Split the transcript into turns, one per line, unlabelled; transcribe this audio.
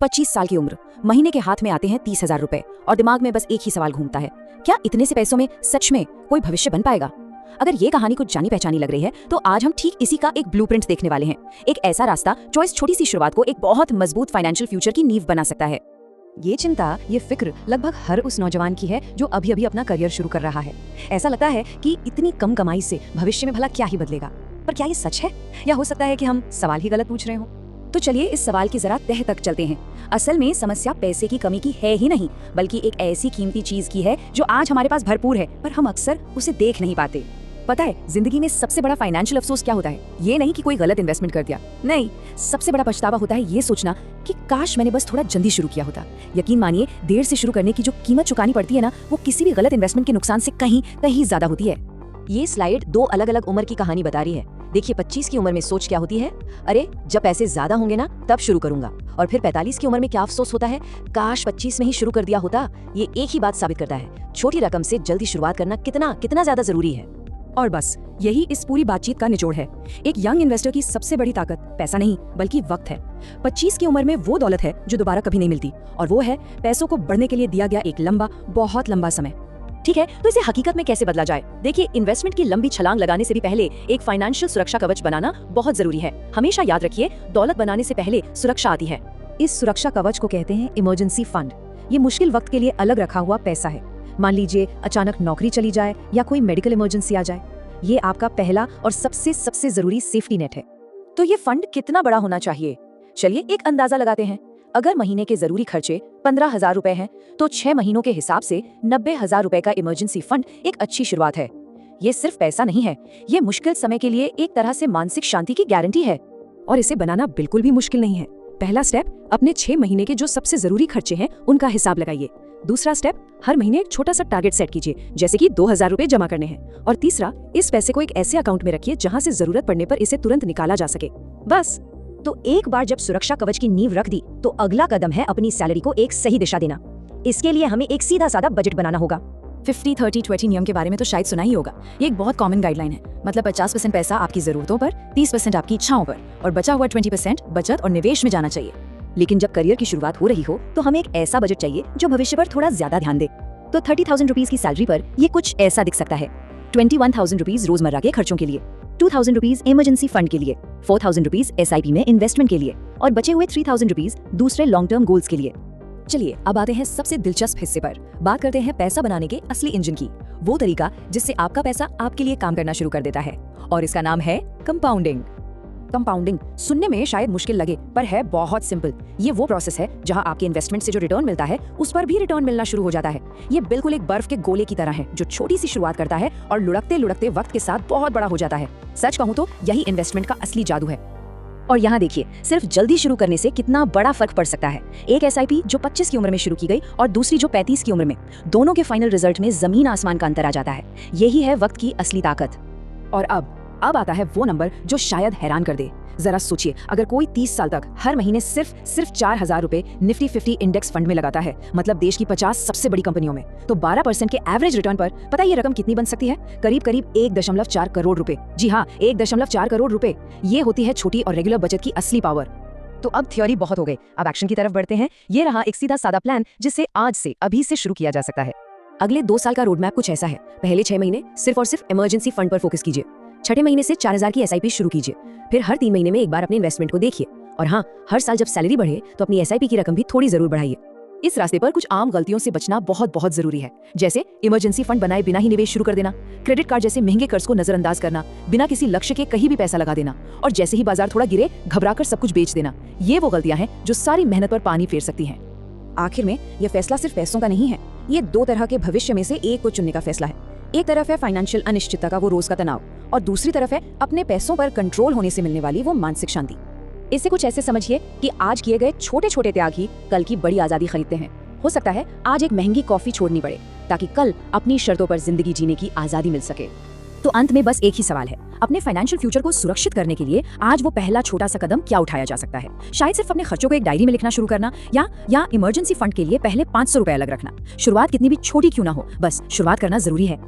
25 साल की उम्र, महीने के हाथ में आते हैं 30,000 रुपए और दिमाग में बस एक ही सवाल घूमता है, क्या इतने से पैसों में सच में कोई भविष्य बन पाएगा? अगर ये कहानी कुछ जानी पहचानी लग रही है तो आज हम ठीक इसी का एक ब्लूप्रिंट देखने वाले हैं। एक ऐसा रास्ता जो इस छोटी सी शुरुआत को एक बहुत मजबूत फाइनेंशियल फ्यूचर की नींव बना सकता है। ये चिंता, ये फिक्र लगभग हर उस नौजवान की है जो अभी अभी अपना करियर शुरू कर रहा है। ऐसा लगता है कि इतनी कम कमाई से भविष्य में भला क्या ही बदलेगा। पर क्या ये सच है, या हो सकता है कि हम सवाल ही गलत पूछ रहे हों? तो चलिए इस सवाल की जरा तह तक चलते हैं। असल में समस्या पैसे की कमी की है ही नहीं, बल्कि एक ऐसी कीमती चीज की है जो आज हमारे पास भरपूर है पर हम अक्सर उसे देख नहीं पाते। पता है जिंदगी में सबसे बड़ा फाइनेंशियल अफसोस क्या होता है? ये नहीं कि कोई गलत इन्वेस्टमेंट कर दिया, नहीं, सबसे बड़ा पछतावा होता है ये सोचना कि काश मैंने बस थोड़ा जल्दी शुरू किया होता। यकीन मानिए, देर से शुरू करने की जो कीमत चुकानी पड़ती है ना, वो किसी भी गलत इन्वेस्टमेंट के नुकसान से कहीं कहीं ज्यादा होती है। ये स्लाइड दो अलग अलग उम्र की कहानी बता रही है। देखिए 25 की उम्र में सोच क्या होती है, अरे जब पैसे ज्यादा होंगे ना तब शुरू करूंगा। और फिर 45 की उम्र में क्या अफसोस होता है, काश 25 में ही शुरू कर दिया होता। ये एक ही बात साबित करता है, छोटी रकम से जल्दी शुरुआत करना कितना कितना ज्यादा जरूरी है। और बस यही इस पूरी बातचीत का निचोड़ है। एक यंग इन्वेस्टर की सबसे बड़ी ताकत पैसा नहीं बल्कि वक्त है। 25 की उम्र में वो दौलत है जो दोबारा कभी नहीं मिलती, और वो है पैसों को बढ़ने के लिए दिया गया एक लंबा, बहुत लंबा समय। ठीक है, तो इसे हकीकत में कैसे बदला जाए? देखिए, इन्वेस्टमेंट की लंबी छलांग लगाने से भी पहले एक फाइनेंशियल सुरक्षा कवच बनाना बहुत जरूरी है। हमेशा याद रखिए, दौलत बनाने से पहले सुरक्षा आती है। इस सुरक्षा कवच को कहते हैं इमरजेंसी फंड। ये मुश्किल वक्त के लिए अलग रखा हुआ पैसा है। मान लीजिए अचानक नौकरी चली जाए या कोई मेडिकल इमरजेंसी आ जाए, ये आपका पहला और सबसे जरूरी सेफ्टी नेट है। तो ये फंड कितना बड़ा होना चाहिए? चलिए एक अंदाजा लगाते हैं। अगर महीने के जरूरी खर्चे 15,000 रुपए हैं, तो 6 महीनों के हिसाब से 90,000 रुपए का इमरजेंसी फंड एक अच्छी शुरुआत है। ये सिर्फ पैसा नहीं है, ये मुश्किल समय के लिए एक तरह से मानसिक शांति की गारंटी है। और इसे बनाना बिल्कुल भी मुश्किल नहीं है। पहला स्टेप, अपने 6 महीने के जो सबसे जरूरी खर्चे हैं उनका हिसाब लगाइए। दूसरा स्टेप, हर महीने एक छोटा सा टारगेट सेट कीजिए, जैसे कि 2,000 रुपए जमा करने हैं। और तीसरा, इस पैसे को एक ऐसे अकाउंट में रखिए जहां से जरूरत पड़ने पर इसे तुरंत निकाला जा सके। बस। तो एक बार जब सुरक्षा कवच की नींव रख दी, तो अगला कदम है अपनी सैलरी को एक सही दिशा देना। इसके लिए हमें एक सीधा साधा बजट बनाना होगा। 50-30-20 नियम के बारे में तो शायद सुना ही होगा। ये एक बहुत कॉमन गाइडलाइन है। मतलब 50% पैसा आपकी जरूरतों पर, 30% आपकी इच्छाओं पर, और बचा हुआ 20% बचत और निवेश में जाना चाहिए। लेकिन जब करियर की शुरुआत हो रही हो तो हमें एक ऐसा बजट चाहिए जो भविष्य पर थोड़ा ज्यादा ध्यान दे। तो 30,000 रुपीज की सैलरी पर ये कुछ ऐसा दिख सकता है। 21,000 रुपीज रोजमर्रा के खर्चों के लिए, 2,000 रुपीज इमरजेंसी फंड के लिए, 4,000 रुपीज SIP में इन्वेस्टमेंट के लिए, और बचे हुए 3,000 रुपीज दूसरे लॉन्ग टर्म गोल्स के लिए। चलिए अब आते हैं सबसे दिलचस्प हिस्से पर। बात करते हैं पैसा बनाने के असली इंजन की, वो तरीका जिससे आपका पैसा आपके लिए काम करना शुरू कर देता है, और इसका नाम है कंपाउंडिंग। कंपाउंडिंग सुनने में शायद मुश्किल लगे, पर है बहुत सिंपल। ये वो प्रोसेस है जहां आपके इन्वेस्टमेंट से जो रिटर्न मिलता है उस पर भी रिटर्न मिलना शुरू हो जाता है। ये बिल्कुल एक बर्फ के गोले की तरह है जो छोटी सी शुरुआत करता है और लुढ़कते लुढ़कते वक्त के साथ बहुत बड़ा हो जाता है। सच कहूं तो यही इन्वेस्टमेंट का असली जादू है। और यहाँ देखिए, सिर्फ जल्दी शुरू करने से कितना बड़ा फर्क पड़ सकता है। एक SIP जो 25 की उम्र में शुरू की गई और दूसरी जो 35 की उम्र में, दोनों के फाइनल रिजल्ट में जमीन आसमान का अंतर आ जाता है। यही है वक्त की असली ताकत। और अब आता है वो नंबर जो शायद हैरान कर दे। जरा सोचिए, अगर कोई 30 साल तक हर महीने सिर्फ 4,000 रुपए निफ्टी 50 इंडेक्स फंड में लगाता है, मतलब देश की 50 सबसे बड़ी कंपनियों में, तो 12% के एवरेज रिटर्न पर पता ये रकम कितनी बन सकती है? करीब 1.4 करोड़ रुपए। जी हाँ, 1.4 करोड़ रुपए। ये होती है छोटी और रेगुलर बचत की असली पावर। तो अब थ्योरी बहुत हो गई, अब एक्शन की तरफ बढ़ते हैं। ये रहा एक सीधा साधा प्लान जिसे आज से अभी से शुरू किया जा सकता है। अगले 2 साल का रोड मैप कुछ ऐसा है। पहले 6 महीने सिर्फ और सिर्फ इमरजेंसी फंड पर फोकस कीजिए। छठे महीने से 4,000 की SIP शुरू कीजिए। फिर हर 3 महीने में एक बार अपने इन्वेस्टमेंट को देखिए। और हाँ, हर साल जब सैलरी बढ़े तो अपनी SIP की रकम भी थोड़ी जरूर बढ़ाइए। इस रास्ते पर कुछ आम गलतियों से बचना बहुत जरूरी है, जैसे इमरजेंसी फंड बनाए बिना ही निवेश शुरू कर देना, क्रेडिट कार्ड जैसे महंगे कर्ज को नजरअंदाज करना, बिना किसी लक्ष्य के कहीं भी पैसा लगा देना, और जैसे ही बाजार थोड़ा गिरे घबराकर सब कुछ बेच देना। ये वो गलतियां हैं जो सारी मेहनत पर पानी फेर सकती हैं। आखिर में यह फैसला सिर्फ पैसों का नहीं है, ये 2 तरह के भविष्य में से एक को चुनने का फैसला है। एक तरफ है फाइनेंशियल अनिश्चितता का वो रोज का तनाव, और दूसरी तरफ है अपने पैसों पर कंट्रोल होने से मिलने वाली वो मानसिक शांति। इसे कुछ ऐसे समझिए कि आज किए गए छोटे छोटे त्याग ही कल की बड़ी आजादी खरीदते हैं। हो सकता है आज एक महंगी कॉफी छोड़नी पड़े ताकि कल अपनी शर्तों पर जिंदगी जीने की आजादी मिल सके। तो अंत में बस एक ही सवाल है, अपने फाइनेंशियल फ्यूचर को सुरक्षित करने के लिए आज वो पहला छोटा सा कदम क्या उठाया जा सकता है? शायद सिर्फ अपने खर्चों को एक डायरी में लिखना शुरू करना, या इमरजेंसी फंड के लिए पहले 500 रुपए अलग रखना। शुरुआत कितनी भी छोटी क्यों ना हो, बस शुरुआत करना जरूरी है।